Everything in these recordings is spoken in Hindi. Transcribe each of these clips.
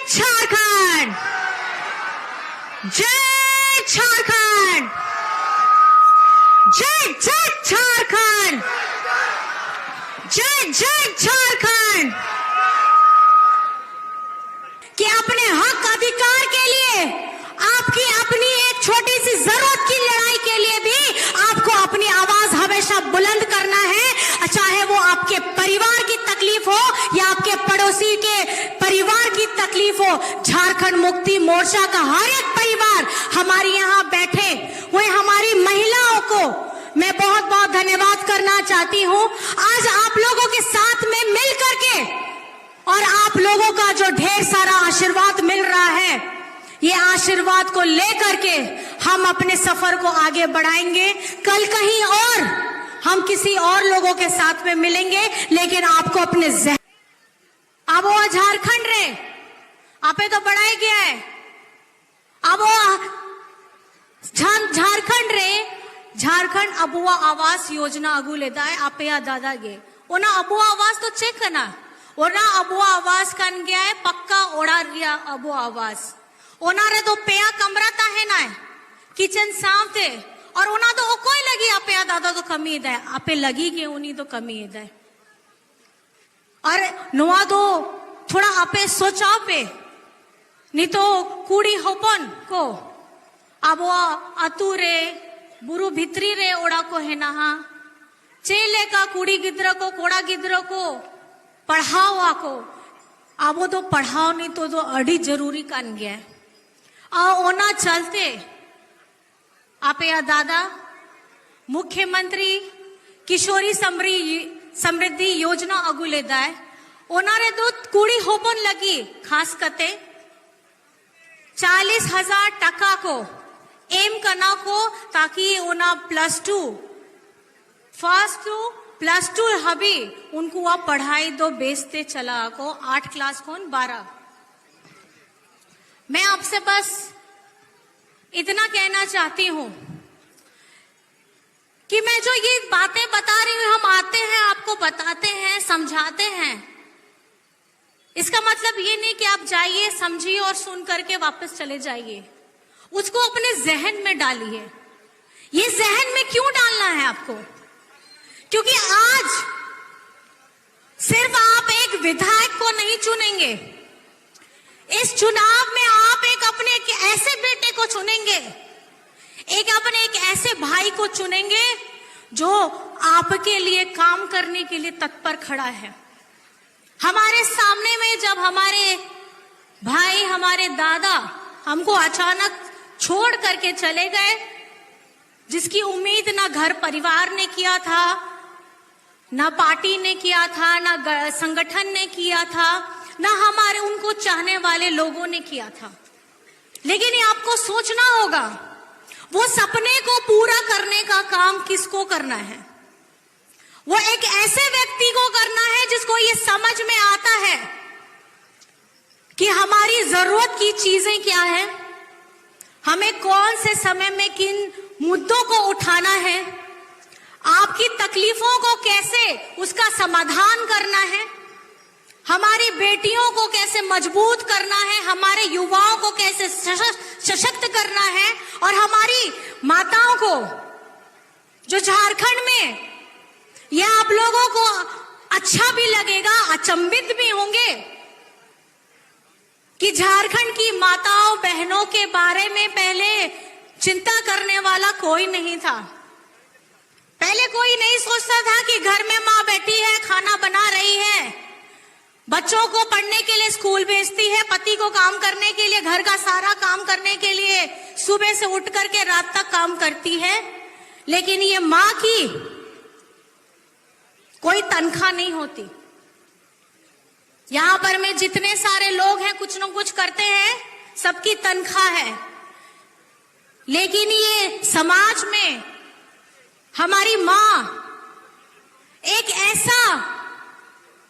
झारखंड, जय झारखंड, जय जय झारखंड, जय जय झारखंड। कि अपने हक अधिकार के लिए, आपकी अपनी एक छोटी सी जरूरत की लड़ाई के लिए भी आपको अपनी आवाज हमेशा बुलंद करना है, चाहे वो आपके परिवार की तकलीफ हो या आपके पड़ोसी के परिवार की तकलीफ हो। झारखंड मुक्ति मोर्चा का हर एक परिवार हमारे यहाँ बैठे हुए हमारी महिलाओं को मैं बहुत बहुत धन्यवाद करना चाहती हूँ। आज आप लोगों के साथ में मिल करके और आप लोगों का जो ढेर सारा आशीर्वाद मिल रहा है, ये आशीर्वाद को लेकर के हम अपने सफर को आगे बढ़ाएंगे। कल कहीं और हम किसी और लोगों के साथ में मिलेंगे, लेकिन आपको अपने अब वो झारखंड रे आपे तो बढ़ाई गया है। अब वो झारखंड रे झारखंड अबुआ आवास योजना अगू लेता है आपे या दादा गे ओना अबुआ आवास तो चेक करना ओना अबुआ आवास कन गया है पक्का ओढ़ा रिया अबुआ आवास ओना रे तो पेया कमरा ता है ना किचन साफ थे और ओना तो कोई लगी आपे या दादा तो कमी है आपे लगी के उन्हीं तो कमी है और नुआ तो थोड़ा आपे सोचा पे नहीं तो कूड़ी होपन को अब अतुरे बुरु भित्री रे ओड़ा को है ना चेले का कुड़ी गिद्र को कोड़ा गिद्र को पढ़ावा को अब तो पढ़ाओ नहीं तो अड़ी जरूरी कान गया है। ओना चलते आप या दादा मुख्यमंत्री किशोरी समृद्धि योजना अगू लेदा है ओना रे तो कुड़ी होपन लगी खास करते 40,000 टका को एम करना को ताकि ओना +2 फर्स्ट टू +2 हबी उनको आप पढ़ाई दो बेचते चला को 8 क्लास कौन 12। मैं आपसे बस इतना कहना चाहती हूं कि मैं जो ये बातें बता रही हूं, हम आते हैं आपको बताते हैं समझाते हैं, इसका मतलब ये नहीं कि आप जाइए समझिए और सुन करके वापस चले जाइए, उसको अपने जहन में डालिए। ये जहन में क्यों डालना है आपको? क्योंकि आज सिर्फ आप एक विधायक को नहीं चुनेंगे, इस चुनाव में आप एक अपने एक ऐसे बेटे को चुनेंगे, एक अपने एक ऐसे भाई को चुनेंगे जो आपके लिए काम करने के लिए तत्पर खड़ा है। हमारे सामने में जब हमारे भाई हमारे दादा हमको अचानक छोड़ करके चले गए, जिसकी उम्मीद ना घर परिवार ने किया था, ना पार्टी ने किया था, ना संगठन ने किया था, ना हमारे उनको चाहने वाले लोगों ने किया था, लेकिन ये आपको सोचना होगा वो सपने को पूरा करने का काम किसको करना है? वो एक ऐसे व्यक्ति को करना है जिसको ये समझ में आता है कि हमारी जरूरत की चीजें क्या है, हमें कौन से समय में किन मुद्दों को उठाना है, आपकी तकलीफों को कैसे उसका समाधान करना है, हमारी बेटियों को कैसे मजबूत करना है, हमारे युवाओं को कैसे सशक्त करना है, और हमारी माताओं को जो झारखंड में यह आप लोगों को अच्छा भी लगेगा, अचंभित भी होंगे कि झारखंड की माताओं बहनों के बारे में पहले चिंता करने वाला कोई नहीं था। पहले कोई नहीं सोचता था कि घर में माँ बैठी है, खाना बना रही है, बच्चों को पढ़ने के लिए स्कूल भेजती है, पति को काम करने के लिए, घर का सारा काम करने के लिए सुबह से उठ करके रात तक काम करती है, लेकिन ये माँ की कोई तनख्वाह नहीं होती। यहां पर में जितने सारे लोग हैं कुछ न कुछ करते हैं, सबकी तनख्वाह है, लेकिन ये समाज में हमारी मां एक ऐसा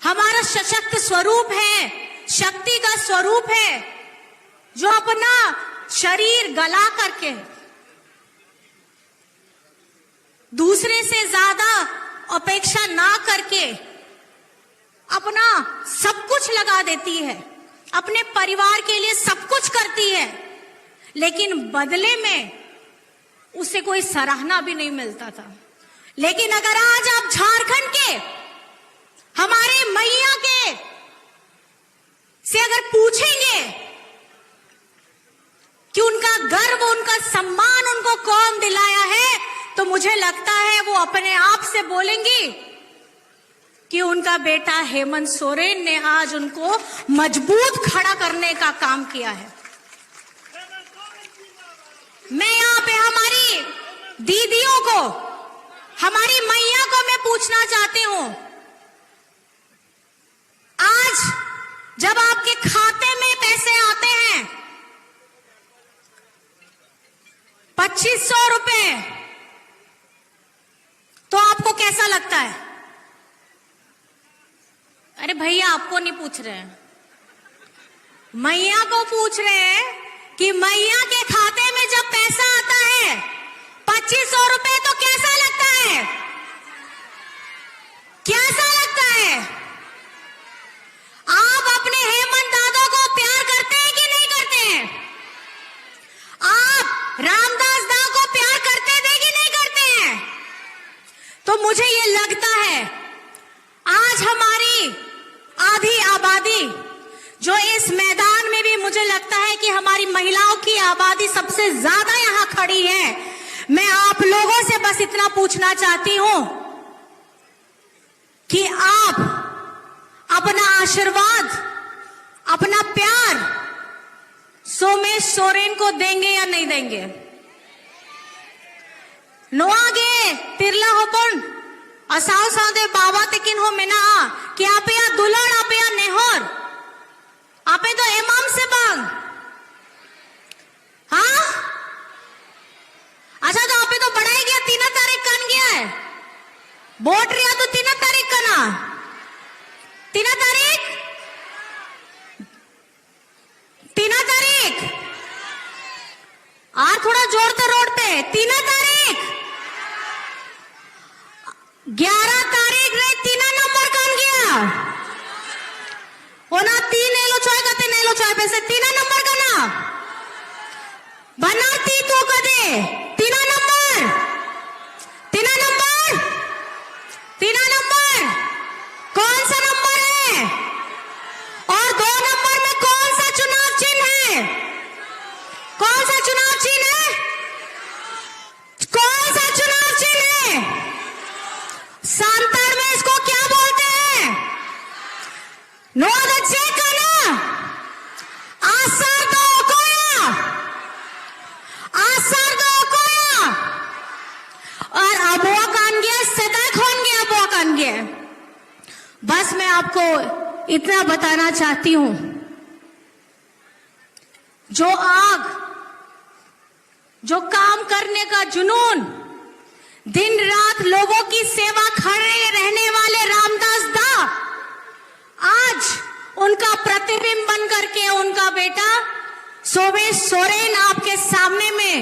हमारा सशक्त स्वरूप है, शक्ति का स्वरूप है, जो अपना शरीर गला करके दूसरे से ज्यादा अपेक्षा ना करके अपना सब कुछ लगा देती है अपने परिवार के लिए सब कुछ करती है, लेकिन बदले में उसे कोई सराहना भी नहीं मिलता था। लेकिन अगर आज आप झारखंड के हमारे मैया के से अगर पूछेंगे कि उनका गर्व, उनका सम्मान उनको कौन दिलाया है, तो मुझे लगता है वो अपने आप से बोलेंगी कि उनका बेटा हेमंत सोरेन ने आज उनको मजबूत खड़ा करने का काम किया है। मैं यहाँ पे हमारी दीदियों को, हमारी मैया को मैं पूछना चाहती हूं, आज जब आपके खाते में पैसे आते हैं 2500 रुपए, तो आपको कैसा लगता है? अरे भैया, आपको नहीं पूछ रहे हैं, मैया को पूछ रहे हैं कि मैया के खाते में जब पैसा आता है 2500 रुपए, तो कैसा लगता है? कैसा लगता है? आप अपने हेमंत दादा को प्यार करते हैं कि नहीं करते हैं? आप रामदास दा को प्यार करते थे कि नहीं करते हैं? तो मुझे ये लगता है आज हमारी आधी आबादी जो इस मैदान में भी, मुझे लगता है कि हमारी महिलाओं की आबादी सबसे ज्यादा यहां खड़ी है। मैं आप लोगों से बस इतना पूछना चाहती हूं कि आप अपना आशीर्वाद, अपना प्यार सोमेश सोरेन को देंगे या नहीं देंगे? नोआगे तिरला होपन असाव सादे बाबा तेकिन हो मेना कि आप या दुलड़, आप या नेहर, आपे तो इमाम से बांग, हाँ? अच्छा, तो आपे तो बढ़ाई गया 3 तारीख कन गया है, वोट रिया तो 3 तारीख का ना, 3 तारीख, 3 तारीख, और थोड़ा जोर से रोड पे, 3 तारीख, 11 तारीख रे 3 नंबर कन गया, ओना 3 एलो चॉय कते नेलो चॉय पे से 3 नंबर का ना बनाती तो कदे 3 नंबर, 3 नंबर, 3 नंबर कौन सा नंबर है? और 2 नंबर में कौन सा चुनाव चिन्ह है? कौन सा चुनाव चिन्ह है? कौन सा चुनाव चिन्ह है? सांतार में इसको क्या बोलते हैं? नोदचे कना आसार दो कोया, आसार दो कोया, और अबुआ कान गया, सदा खोन गया, अबुआ कान गया। बस मैं आपको इतना बताना चाहती हूं, जो आग, जो काम करने का जुनून, दिन रात लोगों की सेवा खड़े रहने वाले रामदास दा, आज उनका प्रतिबिंब बन करके उनका बेटा सोमेश सोरेन आपके सामने में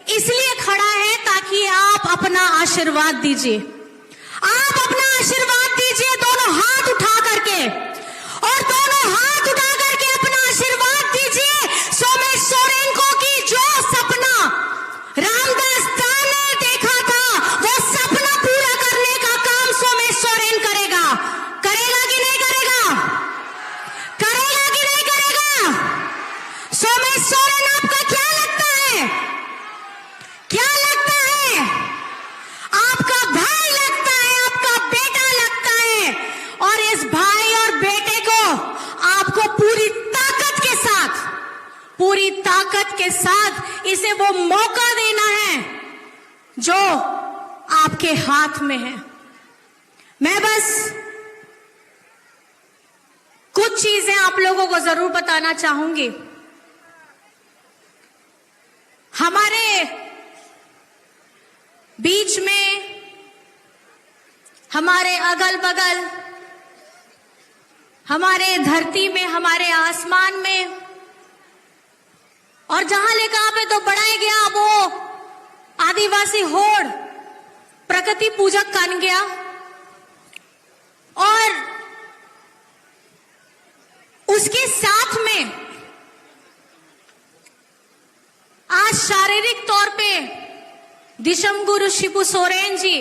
इसलिए खड़ा है ताकि आप अपना आशीर्वाद दीजिए। आप अपना आशीर्वाद दीजिए, दोनों हाथ उठा करके, और दोनों हाथ उठा करके अपना आशीर्वाद दीजिए सोमेश सोरेन को कि जो सपना रामदास दा ने देखा था, वो सपना पूरा करने का काम सोमेश सोरेन करेगा। करेगा कि नहीं करेगा? करेगा कि नहीं करेगा? सोमेश सोरेन आपका क्या लगता है? क्या लगता है? आपका भाई लगता है, आपका बेटा लगता है, और इस भाई और बेटे को आपको पूरी ताकत के साथ इसे वो मौका देना है जो आपके हाथ में है। मैं बस कुछ चीजें आप लोगों को जरूर बताना चाहूंगी। हमारे बीच में, हमारे अगल बगल, हमारे धरती में, हमारे आसमान में, और जहां लेकर पे तो बढ़ाया गया वो आदिवासी होड़ प्रकृति पूजक कन गया, और उसके साथ में आज शारीरिक तौर पे दिशम गुरु शिबू सोरेन जी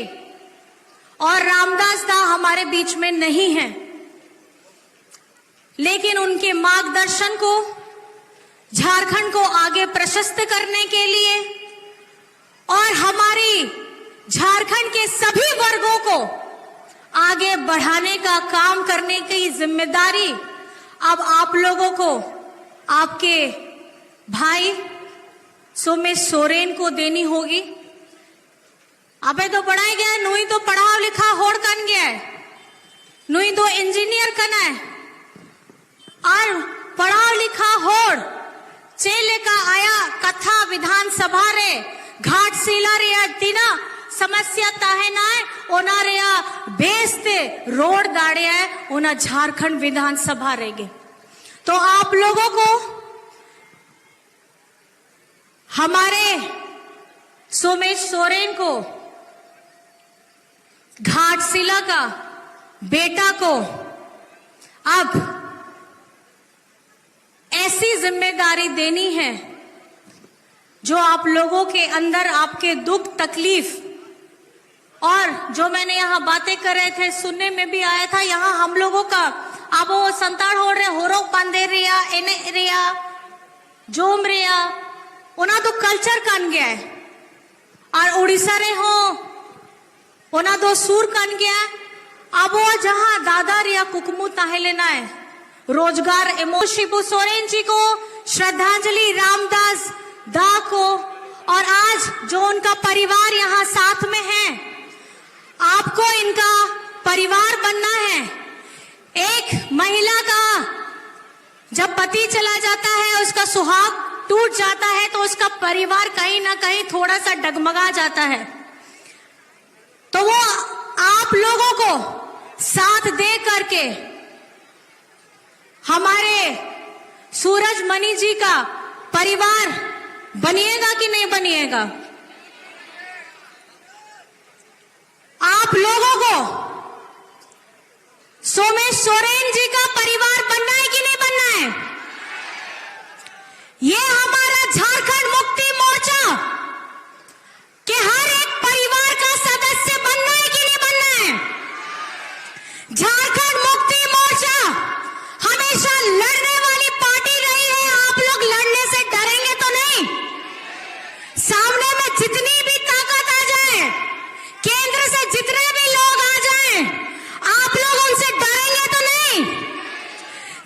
और रामदास दा हमारे बीच में नहीं है, लेकिन उनके मार्गदर्शन को झारखंड को आगे प्रशस्त करने के लिए और हमारी झारखंड के सभी वर्गों को आगे बढ़ाने का काम करने की जिम्मेदारी अब आप लोगों को, आपके भाई सोमेश सोरेन को देनी होगी। अबे तो पढ़ाई गया, नुई तो पढ़ा लिखा होड़ कन गया है, नुई तो इंजीनियर कना है, और पढ़ा लिखा होड़ चेले का आया कथा विधानसभा रे घाट सिला रे तीना समस्या ताहे ना है ओना रे बेस्ते रोड दाड़े है ओना झारखंड विधानसभा रहेगे। तो आप लोगों को हमारे सोमेश सोरेन को, घाटशिला का बेटा को अब ऐसी जिम्मेदारी देनी है जो आप लोगों के अंदर आपके दुख तकलीफ और जो मैंने यहाँ बातें कर रहे थे सुनने में भी आया था, यहाँ हम लोगों का अब वो संताड़ हो रहे होरो पांदे रिया एने रिया जोम रिया उना तो कल्चर कन गया है, और उड़ीसा रे हो ओना दो सुर कन गया। अब वो जहां दादा रिया कुकमू ताहे लेना है रोजगार एमो शिबू सोरेन जी को श्रद्धांजलि रामदास दा को, और आज जो उनका परिवार यहाँ साथ में है, आपको इनका परिवार बनना है। एक महिला का जब पति चला जाता है, उसका सुहाग टूट जाता है, तो उसका परिवार कहीं ना कहीं थोड़ा सा डगमगा जाता है। तो वो आप लोगों को साथ दे करके हमारे सूरज मणि जी का परिवार बनिएगा कि नहीं बनिएगा? आप लोगों को सोमेश सोरेन जी का परिवार बनना है कि नहीं बनना है? ये हमारा झारखंड मुक्ति मोर्चा के हर एक परिवार का सदस्य बनना है कि नहीं बनना है? झारखंड मुक्ति मोर्चा हमेशा लड़ने वाली पार्टी रही है। आप लोग लड़ने से डरेंगे तो नहीं? सामने में जितनी भी ताकत आ जाए, केंद्र से जितने भी लोग आ जाएं, आप लोग उनसे डरेंगे तो नहीं?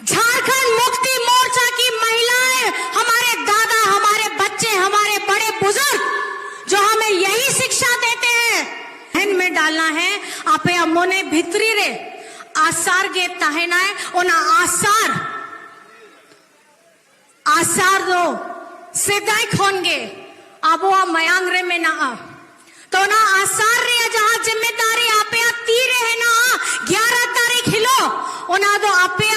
झारखंड मुक्ति मोर्चा की महिलाएं, हमारे दादा, हमारे बच्चे, हमारे बड़े बुजुर्ग जो हमें यही शिक्षा देते हैं, धन में डालना है। आपे अमोने भितरी रे आसार गे ताहेना है, ओना आसार दो सिद्धाई खोनगे आबो मयांग रे में ना तो ना आसार रे जहां जिम्मेदारी आपे तीरे है ना 11 तारीख हिलो ओना दो आपे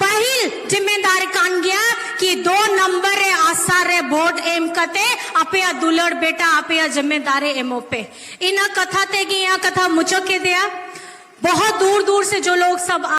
पहल जिम्मेदारी कान गया कि 2 नंबर रे आसार रे वोट एम कते आपे दुलड़ बेटा आपे जिम्मेदारी एमो पे इन कथा ते की यहाँ कथा मुझो के दिया बहुत दूर दूर से जो लोग सब